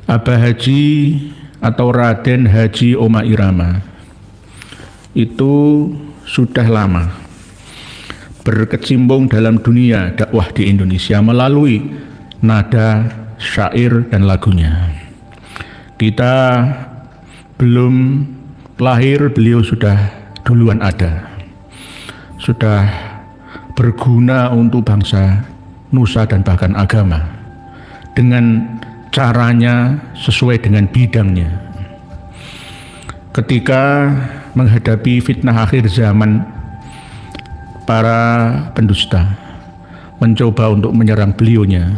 Abah Haji atau Raden Haji Oma Irama itu sudah lama berkecimpung dalam dunia dakwah di Indonesia melalui nada, syair, dan lagunya. Kita belum lahir, beliau sudah duluan ada, sudah berguna untuk bangsa, nusa, dan bahkan agama dengan caranya sesuai dengan bidangnya. Ketika menghadapi fitnah akhir zaman, para pendusta mencoba untuk menyerang beliaunya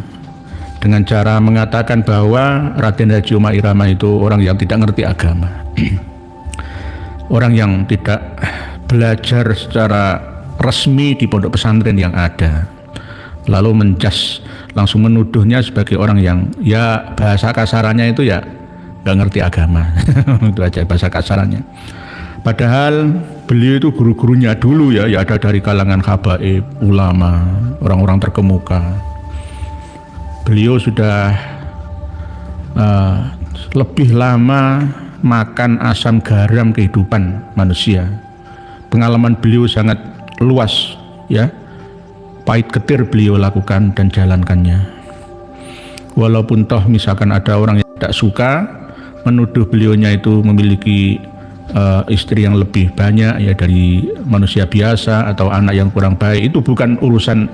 dengan cara mengatakan bahwa Raden Haji Oma Irama itu orang yang tidak ngerti agama, orang yang tidak belajar secara resmi di pondok pesantren yang ada, lalu langsung menuduhnya sebagai orang yang ya bahasa kasarannya itu ya nggak ngerti agama. Itu aja bahasa kasarannya. Padahal beliau itu guru-gurunya dulu ya ada dari kalangan habaib, ulama, orang-orang terkemuka. Beliau sudah lebih lama makan asam garam kehidupan manusia. Pengalaman beliau sangat luas ya. Pahit getir beliau lakukan dan jalankannya. Walaupun toh misalkan ada orang yang tidak suka menuduh beliaunya itu memiliki istri yang lebih banyak ya dari manusia biasa atau anak yang kurang baik, itu bukan urusan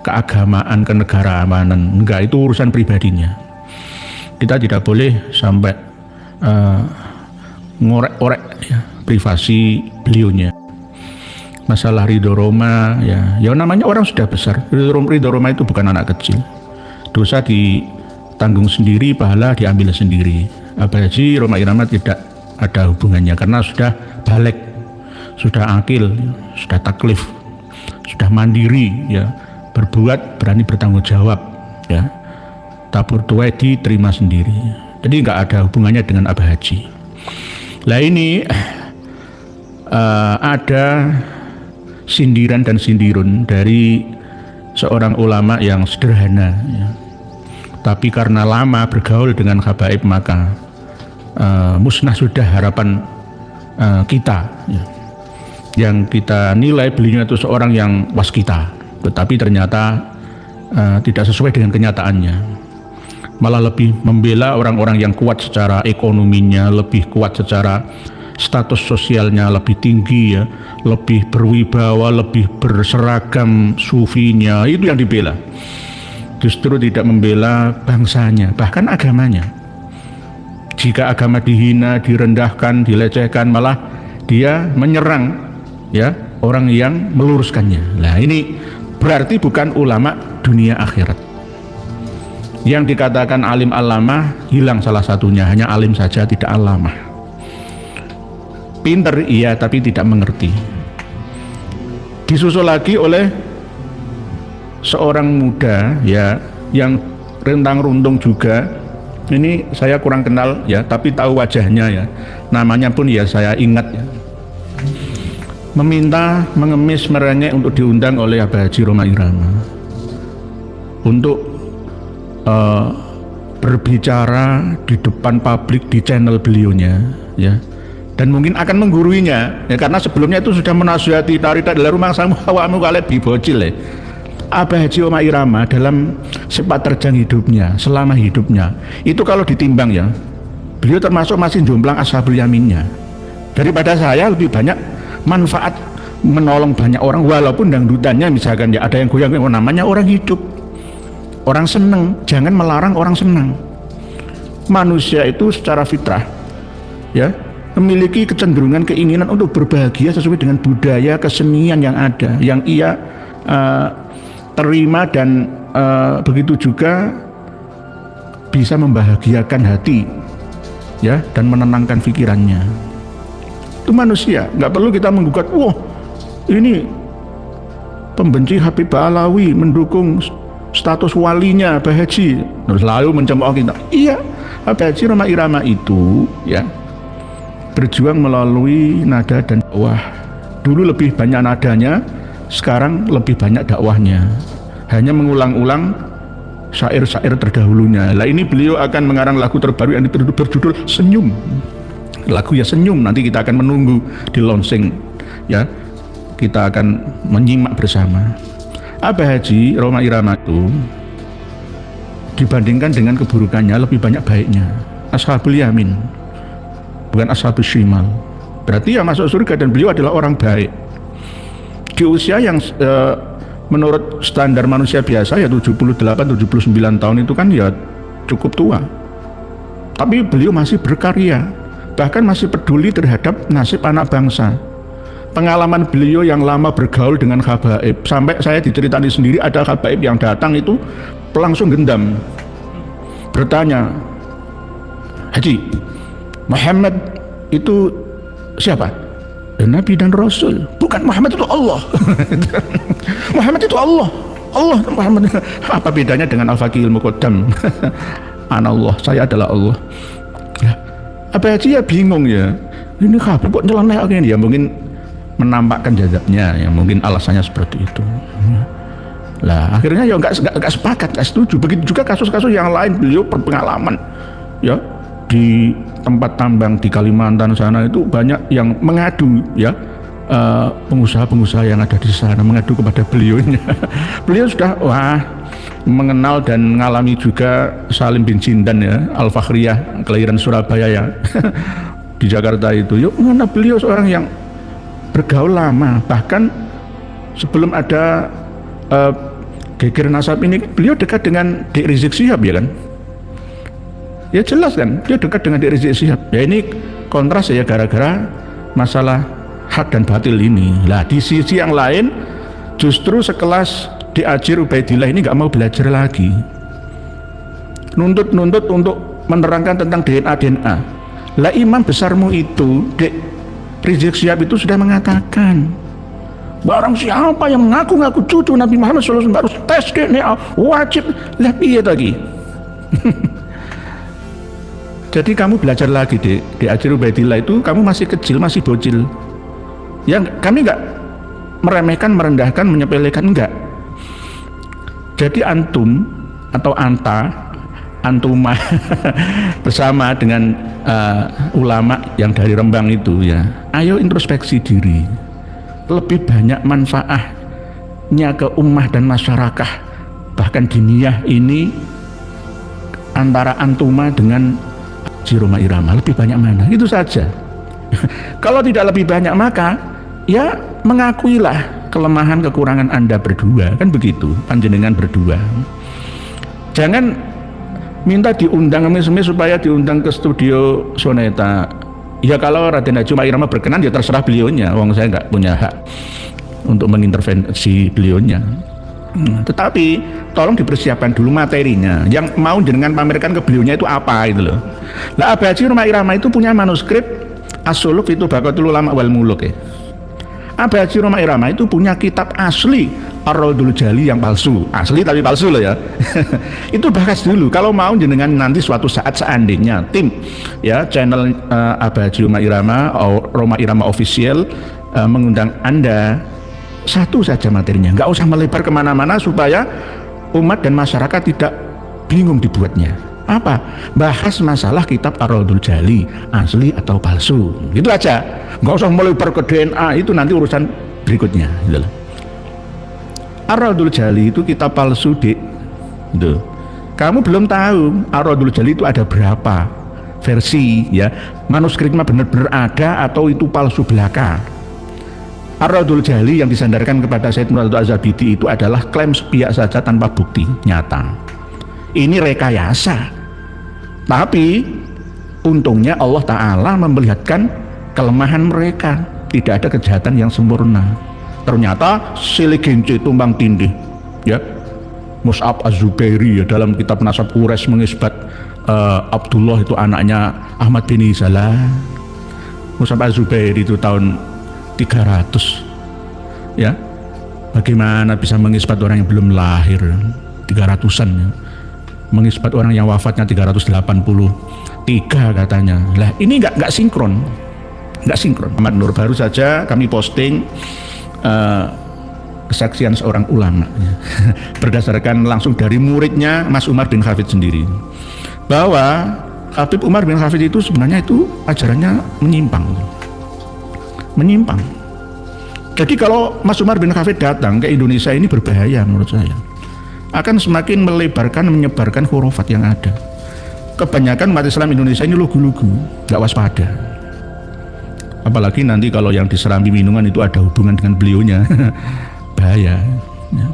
keagamaan, kenegaraanan, enggak, itu urusan pribadinya. Kita tidak boleh sampai ngorek-orek ya, privasi beliaunya. Masalah Ridho Roma ya namanya orang sudah besar. Ridho Roma itu bukan anak kecil. Dosa ditanggung sendiri, pahala diambil sendiri. Abah Haji Oma Irama tidak ada hubungannya karena sudah balik, sudah akil, sudah taklif, sudah mandiri ya, berbuat berani bertanggung jawab ya. Tabur tuai diterima sendiri. Jadi nggak ada hubungannya dengan Abah Haji. Lah ini ada sindiran dan sindirun dari seorang ulama yang sederhana ya. Tapi karena lama bergaul dengan habaib maka musnah sudah harapan kita ya. Yang kita nilai beliau itu seorang yang waskita, tetapi ternyata tidak sesuai dengan kenyataannya, malah lebih membela orang-orang yang kuat secara ekonominya, lebih kuat secara status sosialnya lebih tinggi ya, lebih berwibawa, lebih berseragam sufinya, itu yang dibela. Justru tidak membela bangsanya, bahkan agamanya. Jika agama dihina, direndahkan, dilecehkan, malah dia menyerang ya orang yang meluruskannya. Nah ini berarti bukan ulama dunia akhirat. Yang dikatakan alim alamah hilang salah satunya, hanya alim saja tidak alamah. Pinter iya tapi tidak mengerti. Disusul lagi oleh seorang muda ya yang rentang runtung juga. Ini saya kurang kenal ya, tapi tahu wajahnya ya. Namanya pun ya saya ingat ya. Meminta, mengemis, merengek untuk diundang oleh Abah Haji Oma Irama untuk berbicara di depan publik di channel beliaunya ya. Dan mungkin akan mengguruinya ya, karena sebelumnya itu sudah menasihati tarita dalam rumah samu awakmu kalih bibocil ya. Abah Haji Oma Irama dalam sepak terjang hidupnya, selama hidupnya itu kalau ditimbang ya, beliau termasuk masih jomplang ashabul yaminnya. Daripada saya lebih banyak manfaat menolong banyak orang, walaupun dangdutannya misalkan ya ada yang goyang, namanya orang hidup, orang seneng, jangan melarang orang senang. Manusia itu secara fitrah ya memiliki kecenderungan keinginan untuk berbahagia sesuai dengan budaya kesenian yang ada, yang ia terima, dan begitu juga bisa membahagiakan hati ya dan menenangkan pikirannya. Itu manusia, nggak perlu kita menggugat, wah ini pembenci Habib Alawi mendukung status walinya Abah Haji, terus lalu mencemooh kita. Iya, Abah Haji Oma Irama itu ya berjuang melalui nada dan dakwah. Dulu lebih banyak nadanya, sekarang lebih banyak dakwahnya. Hanya mengulang-ulang syair-syair terdahulunya. Lah ini beliau akan mengarang lagu terbaru yang berjudul Senyum. Lagu ya Senyum, nanti kita akan menunggu di launching ya. Kita akan menyimak bersama. Abah Haji Rhoma Irama itu dibandingkan dengan keburukannya lebih banyak baiknya. Ashabul Yamin, bukan Ashabul Shimal. Berarti ya masuk surga, dan beliau adalah orang baik. Di usia yang menurut standar manusia biasa ya 78-79 tahun itu kan ya cukup tua. Tapi beliau masih berkarya, bahkan masih peduli terhadap nasib anak bangsa. Pengalaman beliau yang lama bergaul dengan habaib, sampai saya diceritani sendiri ada habaib yang datang itu langsung gendam, bertanya, Haji, Muhammad itu siapa? Dan Nabi dan Rasul. Bukan, Muhammad itu Allah. Muhammad itu Allah. Allah Muhammad. Apa bedanya dengan Al-Faqihul Muqaddam? Anallah, saya adalah Allah. Ya. Apa Haji ya bingung ya. Ini habib kok nyeleneh ini ya, mungkin menampakkan jadabnya ya, mungkin alasannya seperti itu. Lah akhirnya ya nggak sepakat, nggak setuju. Begitu juga kasus-kasus yang lain, beliau berpengalaman ya di tempat tambang di Kalimantan sana itu banyak yang mengadu ya, pengusaha-pengusaha yang ada di sana mengadu kepada beliaunya. Beliau sudah mengenal dan mengalami juga Salim bin Jindan ya, Al-Fakhriyah, kelahiran Surabaya ya di Jakarta itu. Yuk, mana beliau seorang yang bergaul lama, bahkan sebelum ada geger nasab ini beliau dekat dengan Dik Rizik Syihab ya kan. Ya jelas kan, dia dekat dengan Dik Rizik Syihab. Ya ini kontras ya, gara-gara masalah hak dan batil ini. Lah di sisi yang lain justru sekelas Dik Ajir Ubaidillah ini nggak mau belajar lagi, nuntut untuk menerangkan tentang DNA. Lah imam besarmu itu Dik Rizik Syihab itu sudah mengatakan, barang siapa yang mengaku-ngaku cucu Nabi Muhammad SAW harus tes DNA wajib. Lah piye lagi? Jadi kamu belajar lagi di Ajir Ubaidillah itu, kamu masih kecil, masih bocil. Ya kami nggak meremehkan, merendahkan, menyepelekan, enggak. Jadi antum atau antuma bersama dengan ulama yang dari Rembang itu ya, ayo introspeksi diri. Lebih banyak manfaatnya ke ummah dan masyarakat, bahkan diniyah ini, antara antuma dengan Haji Rhoma Irama, lebih banyak mana? Itu saja. Kalau tidak lebih banyak, maka ya mengakuilah kelemahan kekurangan Anda berdua, kan begitu, panjenengan berdua. Jangan minta diundang semis supaya diundang ke studio Soneta. Ya kalau Raden Haji Rhoma Irama berkenan ya terserah beliaunya, wong saya nggak punya hak untuk mengintervensi beliaunya. Tetapi tolong dipersiapkan dulu materinya, yang mau jenengan pamerkan ke beliaunya itu apa itu loh. Lah Abah Haji Rhoma Irama itu punya manuskrip As-Suluk itu Baqatul Ulama wal Muluk ya. Abah Haji Rhoma Irama itu punya kitab asli Ar-Raudul Jali yang palsu, asli tapi palsu loh ya. Itu bahas dulu kalau mau jenengan nanti suatu saat seandainya tim ya channel Abah Haji Rhoma Irama Official mengundang Anda, satu saja materinya, nggak usah melebar kemana-mana supaya umat dan masyarakat tidak bingung dibuatnya. Apa? Bahas masalah kitab Ar-Raudul Jali asli atau palsu, gitu aja, nggak usah melebar ke DNA, itu nanti urusan berikutnya gitu. Ar-Raudul Jali itu kitab palsu Dik gitu. Kamu belum tahu Ar-Raudul Jali itu ada berapa versi ya, manuskripnya benar-benar ada atau itu palsu belaka. Ar-Raudul Jali yang disandarkan kepada Said Murad Az-Zabidi itu adalah klaim sepihak saja tanpa bukti nyata. Ini rekayasa. Tapi untungnya Allah Ta'ala memperlihatkan kelemahan mereka, tidak ada kejahatan yang sempurna. Ternyata silih genci tumbang tindih ya, Mus'ab Az-Zubairi ya, dalam kitab Nasab Quraisy mengisbat Abdullah itu anaknya Ahmad bin Izalah. Mus'ab Az-Zubairi itu tahun 300 ya, bagaimana bisa mengisbat orang yang belum lahir 300-an ya, mengisbat orang yang wafatnya 383 katanya. Lah ini nggak sinkron, nggak sinkron. Ahmad Nur baru saja kami posting kesaksian seorang ulama ya. Berdasarkan langsung dari muridnya Mas Umar bin Hafid sendiri, bahwa Habib Umar bin Hafid itu sebenarnya itu ajarannya menyimpang. Jadi kalau Mas Umar bin Hafid datang ke Indonesia ini berbahaya menurut saya, akan semakin melebarkan, menyebarkan khurafat yang ada. Kebanyakan umat Islam Indonesia ini lugu-lugu, nggak waspada. Apalagi nanti kalau yang diserambi minuman itu ada hubungan dengan beliaunya, bahaya. Ya.